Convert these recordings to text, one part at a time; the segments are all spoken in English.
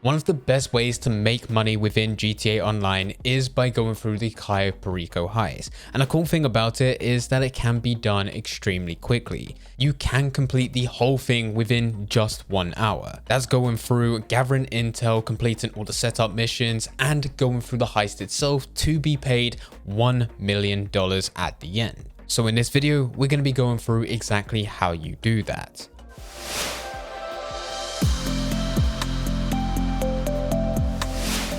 One of the best ways to make money within GTA Online is by going through the Cayo Perico Heist. And the cool thing about it is that it can be done extremely quickly. You can complete the whole thing within just 1 hour. That's going through gathering intel, completing all the setup missions, and going through the heist itself to be paid $1 million at the end. So in this video, we're going to be going through exactly how you do that.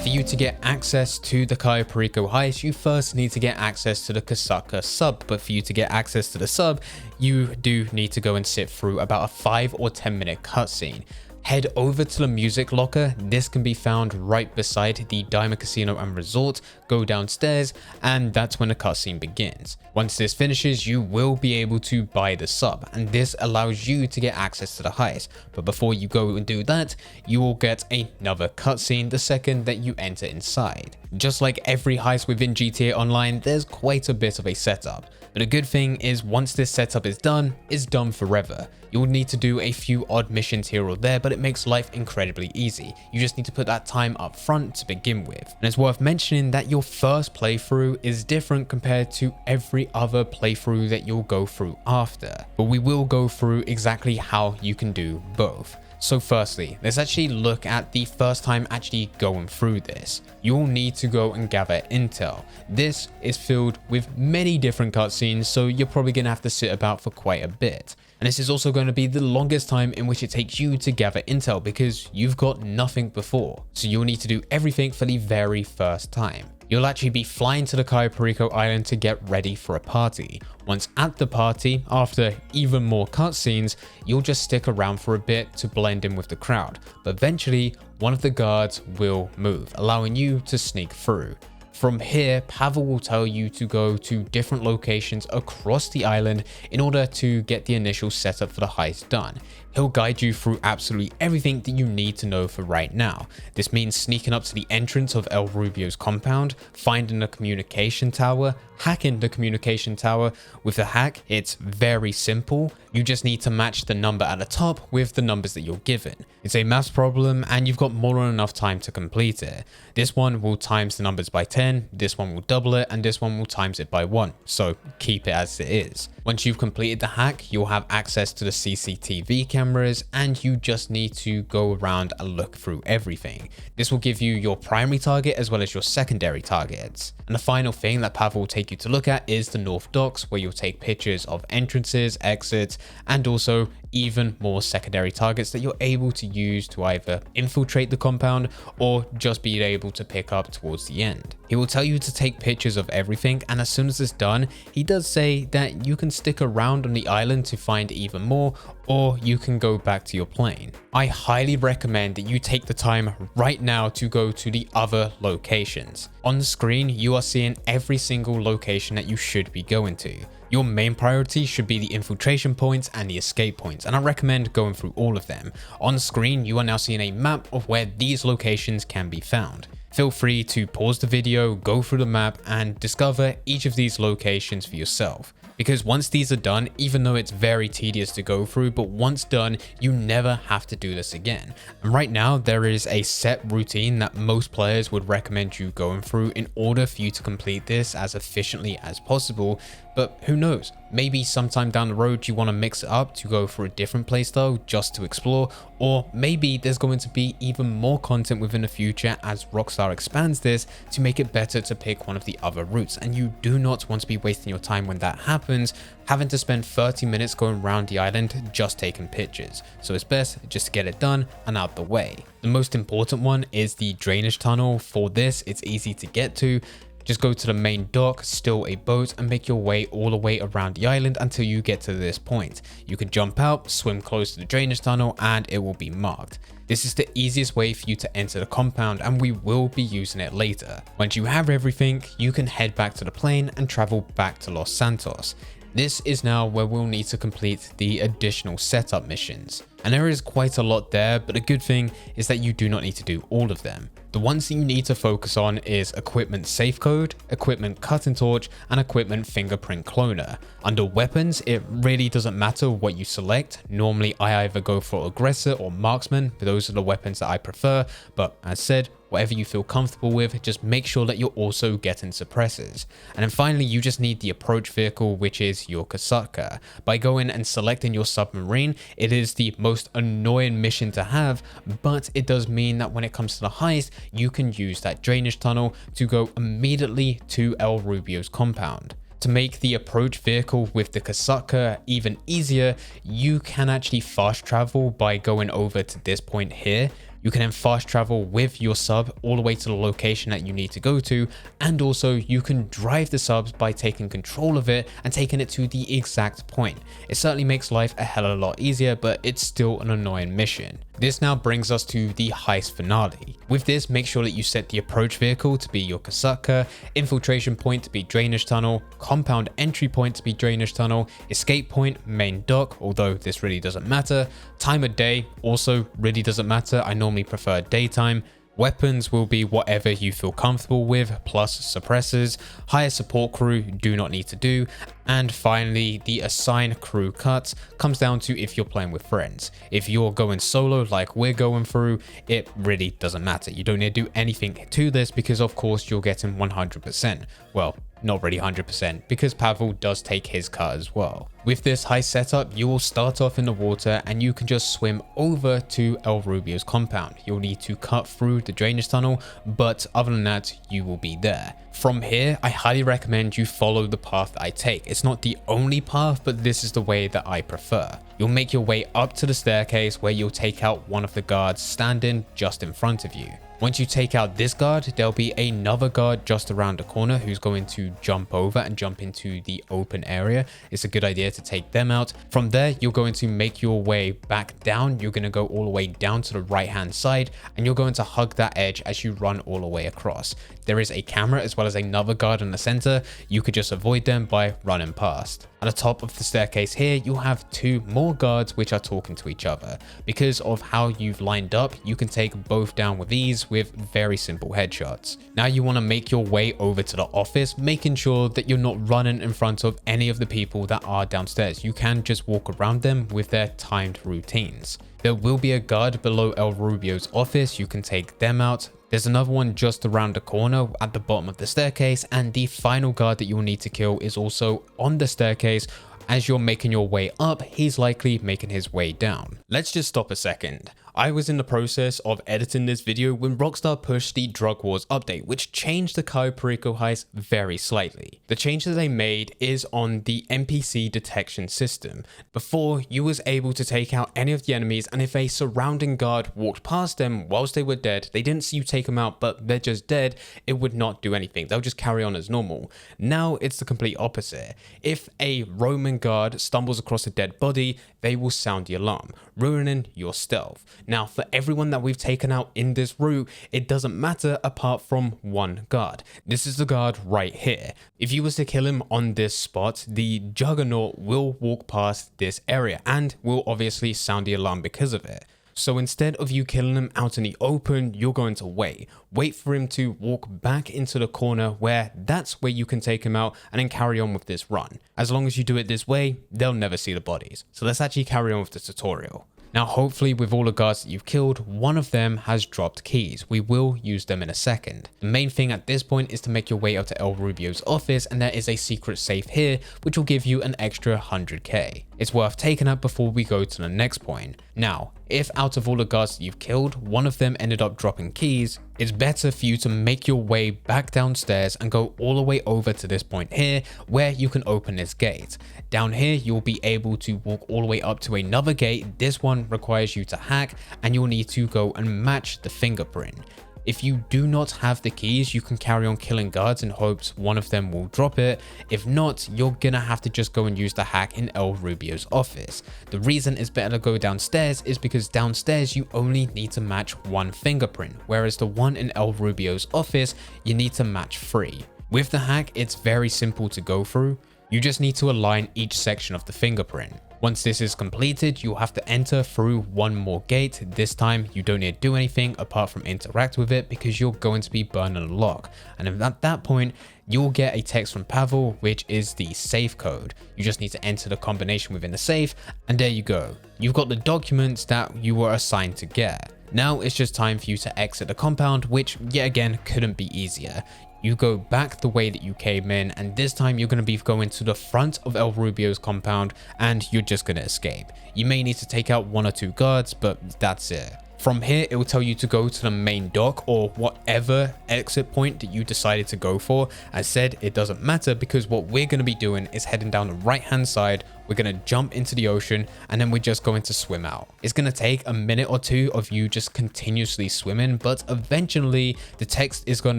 For you to get access to the Cayo Perico Heist, you first need to get access to the Kasaka sub, but for you to get access to the sub, you do need to go and sit through about a 5 or 10 minute cutscene. Head over to the music locker. This can be found right beside the Diamond Casino and Resort. Go downstairs and that's when the cutscene begins. Once this finishes, you will be able to buy the sub, and this allows you to get access to the heist. But before you go and do that, you will get another cutscene the second that you enter inside. Just like every heist within GTA Online, there's quite a bit of a setup. But the good thing is once this setup is done, it's done forever. You'll need to do a few odd missions here or there, but it makes life incredibly easy. You just need to put that time up front to begin with. And it's worth mentioning that your first playthrough is different compared to every other playthrough that you'll go through after. But we will go through exactly how you can do both. So firstly, let's actually look at the first time actually going through this. You'll need to go and gather intel. This is filled with many different cutscenes, so you're probably going to have to sit about for quite a bit. And this is also going to be the longest time in which it takes you to gather intel because you've got nothing before. So you'll need to do everything for the very first time. You'll actually be flying to the Cayo Perico Island to get ready for a party. Once at the party, after even more cutscenes, you'll just stick around for a bit to blend in with the crowd. But eventually, one of the guards will move, allowing you to sneak through. From here, Pavel will tell you to go to different locations across the island in order to get the initial setup for the heist done. He'll guide you through absolutely everything that you need to know for right now. This means sneaking up to the entrance of El Rubio's compound, finding the communication tower, hacking the communication tower. With the hack, it's very simple. You just need to match the number at the top with the numbers that you're given. It's a maths problem and you've got more than enough time to complete it. This one will times the numbers by 10, this one will double it, and this one will times it by 1. So keep it as it is. Once you've completed the hack, you'll have access to the CCTV cameras and you just need to go around and look through everything. This will give you your primary target as well as your secondary targets. And the final thing that Pavel will take you to look at is the North Docks, where you'll take pictures of entrances, exits, and also even more secondary targets that you're able to use to either infiltrate the compound or just be able to pick up towards the end. He will tell you to take pictures of everything, and as soon as it's done, he does say that you can stick around on the island to find even more, or you can go back to your plane. I highly recommend that you take the time right now to go to the other locations. On the screen, you are seeing every single location that you should be going to. Your main priority should be the infiltration points and the escape points, and I recommend going through all of them. On the screen, you are now seeing a map of where these locations can be found. Feel free to pause the video, go through the map, and discover each of these locations for yourself. Because once these are done, even though it's very tedious to go through, but once done, you never have to do this again. And right now, there is a set routine that most players would recommend you going through in order for you to complete this as efficiently as possible. But who knows, maybe sometime down the road you want to mix it up to go for a different playstyle just to explore, or maybe there's going to be even more content within the future as Rockstar expands this to make it better to pick one of the other routes, and you do not want to be wasting your time when that happens, having to spend 30 minutes going around the island just taking pictures. So it's best just to get it done and out the way. The most important one is the drainage tunnel. For this, it's easy to get to. Just go to the main dock, steal a boat, and make your way all the way around the island until you get to this point. You can jump out, swim close to the drainage tunnel, and it will be marked. This is the easiest way for you to enter the compound, and we will be using it later. Once you have everything, you can head back to the plane and travel back to Los Santos. This is now where we'll need to complete the additional setup missions. And there is quite a lot there, but the good thing is that you do not need to do all of them. The ones that you need to focus on is equipment safe code, equipment cut and torch, and equipment fingerprint cloner. Under weapons, it really doesn't matter what you select. Normally I either go for aggressor or marksman, but those are the weapons that I prefer. But as said, whatever you feel comfortable with, just make sure that you're also getting suppressors. And then finally, you just need the approach vehicle, which is your Kasaka. By going and selecting your submarine, it is the most annoying mission to have, but it does mean that when it comes to the heist, you can use that drainage tunnel to go immediately to El Rubio's compound. To make the approach vehicle with the Kasaka even easier, you can actually fast travel by going over to this point here. You can then fast travel with your sub all the way to the location that you need to go to, and also you can drive the subs by taking control of it and taking it to the exact point. It certainly makes life a hell of a lot easier, but it's still an annoying mission. This now brings us to the heist finale. With this, make sure that you set the approach vehicle to be your Kasaka, infiltration point to be drainage tunnel, compound entry point to be drainage tunnel, escape point, main dock, although this really doesn't matter, time of day also really doesn't matter, I normally prefer daytime. Weapons will be whatever you feel comfortable with, plus suppressors. Hire support crew, do not need to do. And finally, the assign crew cuts comes down to if you're playing with friends. If you're going solo like we're going through, it really doesn't matter. You don't need to do anything to this because of course you're getting 100%. Well, not really 100% because Pavel does take his cut as well. With this heist setup, you will start off in the water and you can just swim over to El Rubio's compound. You'll need to cut through the drainage tunnel, but other than that, you will be there. From here, I highly recommend you follow the path that I take. It's not the only path, but this is the way that I prefer. You'll make your way up to the staircase where you'll take out one of the guards standing just in front of you. Once you take out this guard, there'll be another guard just around the corner who's going to jump over and jump into the open area. It's a good idea to take them out. From there, you're going to make your way back down. You're going to go all the way down to the right hand side and you're going to hug that edge as you run all the way across. There is a camera as well as another guard in the center. You could just avoid them by running past. At the top of the staircase here, you'll have two more guards which are talking to each other. Because of how you've lined up, you can take both down with ease with very simple headshots. Now you want to make your way over to the office, making sure that you're not running in front of any of the people that are downstairs. You can just walk around them with their timed routines. There will be a guard below El Rubio's office. You can take them out. There's another one just around the corner at the bottom of the staircase, and the final guard that you'll need to kill is also on the staircase. As you're making your way up, he's likely making his way down. Let's just stop a second. I was in the process of editing this video when Rockstar pushed the Drug Wars update, which changed the Cayo Perico heist very slightly. The change that they made is on the NPC detection system. Before, you was able to take out any of the enemies, and if a surrounding guard walked past them whilst they were dead, they didn't see you take them out, but they're just dead, it would not do anything. They'll just carry on as normal. Now it's the complete opposite. If a roaming guard stumbles across a dead body, they will sound the alarm, ruining your stealth. Now, for everyone that we've taken out in this route, it doesn't matter apart from one guard. This is the guard right here. If you was to kill him on this spot, the Juggernaut will walk past this area and will obviously sound the alarm because of it. So instead of you killing him out in the open, you're going to wait for him to walk back into the corner where that's where you can take him out and then carry on with this run. As long as you do it this way, they'll never see the bodies. So let's actually carry on with the tutorial. Now, hopefully with all the guards that you've killed, one of them has dropped keys. We will use them in a second. The main thing at this point is to make your way up to El Rubio's office, and there is a secret safe here, which will give you an extra 100k. It's worth taking up before we go to the next point. Now, if out of all the guards that you've killed, one of them ended up dropping keys, it's better for you to make your way back downstairs and go all the way over to this point here where you can open this gate. Down here, you'll be able to walk all the way up to another gate. This one requires you to hack and you'll need to go and match the fingerprint. If you do not have the keys, you can carry on killing guards in hopes one of them will drop it. If not, you're gonna have to just go and use the hack in El Rubio's office. The reason it's better to go downstairs is because downstairs you only need to match one fingerprint, whereas the one in El Rubio's office, you need to match 3. With the hack, it's very simple to go through. You just need to align each section of the fingerprint. Once this is completed, you'll have to enter through one more gate. This time you don't need to do anything apart from interact with it because you're going to be burning a lock. And at that point, you'll get a text from Pavel, which is the safe code. You just need to enter the combination within the safe, and there you go. You've got the documents that you were assigned to get. Now it's just time for you to exit the compound, which yet again couldn't be easier. You go back the way that you came in, and this time you're going to be going to the front of El Rubio's compound, and you're just going to escape. You may need to take out 1 or 2 guards, but that's it. From here, it will tell you to go to the main dock or whatever exit point that you decided to go for. As said, it doesn't matter because what we're going to be doing is heading down the right hand side. We're going to jump into the ocean and then we're just going to swim out. It's going to take a minute or 2 of you just continuously swimming, but eventually the text is going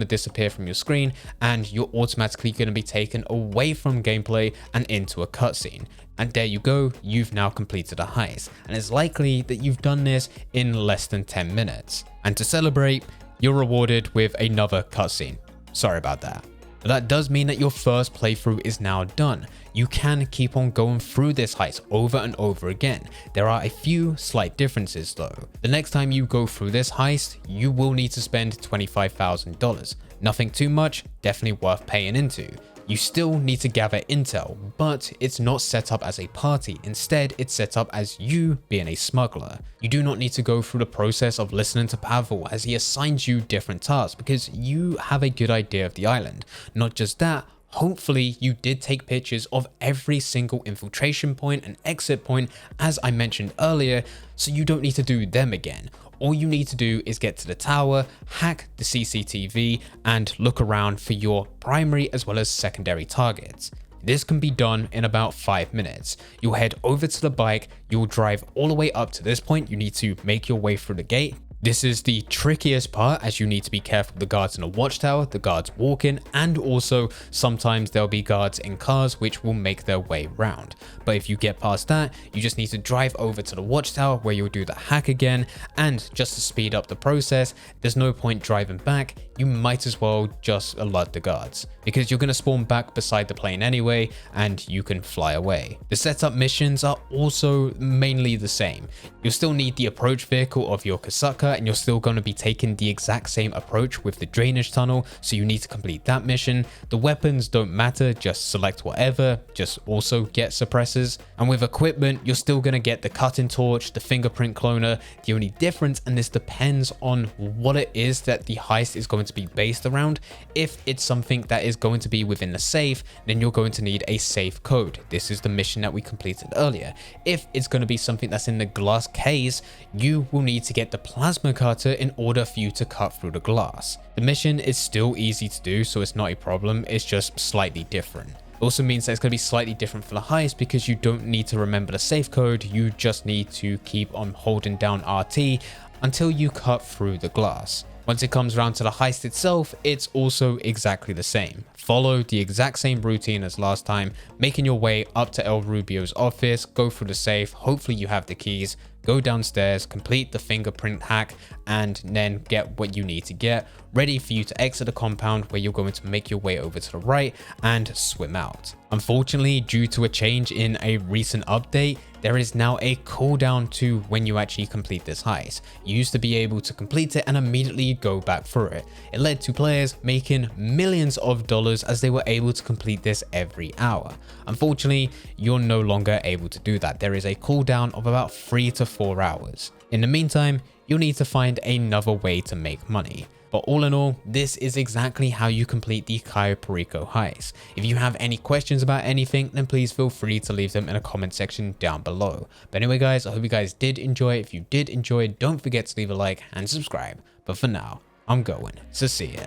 to disappear from your screen and you're automatically going to be taken away from gameplay and into a cutscene. And there you go, you've now completed a heist, and it's likely that you've done this in less than 10 minutes. And to celebrate, you're rewarded with another cutscene. Sorry about that. But that does mean that your first playthrough is now done. You can keep on going through this heist over and over again. There are a few slight differences though. The next time you go through this heist, you will need to spend $25,000. Nothing too much, definitely worth paying into. You still need to gather intel, but it's not set up as a party. Instead, it's set up as you being a smuggler. You do not need to go through the process of listening to Pavel as he assigns you different tasks because you have a good idea of the island. Not just that, hopefully you did take pictures of every single infiltration point and exit point as I mentioned earlier, so you don't need to do them again. All you need to do is get to the tower, hack the CCTV, and look around for your primary as well as secondary targets. This can be done in about 5 minutes. You'll head over to the bike, you'll drive all the way up to this point, you need to make your way through the gate. This is the trickiest part as you need to be careful of the guards in the watchtower, the guards walking, and also sometimes there'll be guards in cars which will make their way round. But if you get past that, you just need to drive over to the watchtower where you'll do the hack again, and just to speed up the process, there's no point driving back, you might as well just alert the guards because you're going to spawn back beside the plane anyway and you can fly away. The setup missions are also mainly the same. You'll still need the approach vehicle of your Kasaka and you're still going to be taking the exact same approach with the drainage tunnel, so you need to complete that mission. The weapons don't matter, just select whatever, just also get suppressors. And with equipment, you're still going to get the cutting torch, the fingerprint cloner. The only difference, and this depends on what it is that the heist is going to be based around. If it's something that is going to be within the safe, then you're going to need a safe code. This is the mission that we completed earlier. If it's going to be something that's in the glass case, you will need to get the plasma cutter in order for you to cut through the glass. The mission is still easy to do, so it's not a problem, it's just slightly different. It also means that it's going to be slightly different for the heist because you don't need to remember the safe code, you just need to keep on holding down RT until you cut through the glass. Once it comes around to the heist itself, it's also exactly the same. Follow the exact same routine as last time, making your way up to El Rubio's office, go through the safe, hopefully you have the keys, go downstairs, complete the fingerprint hack, and then get what you need to get, ready for you to exit the compound where you're going to make your way over to the right and swim out. Unfortunately, due to a change in a recent update, there is now a cooldown to when you actually complete this heist. You used to be able to complete it and immediately go back through it. It led to players making millions of dollars as they were able to complete this every hour. Unfortunately, you're no longer able to do that. There is a cooldown of about 3 to 4 hours. In the meantime, you'll need to find another way to make money. But all in all, this is exactly how you complete the Cayo Perico heist. If you have any questions about anything, then please feel free to leave them in a comment section down below. But anyway guys, I hope you guys did enjoy. If you did enjoy, don't forget to leave a like and subscribe. But for now, I'm going. So see ya.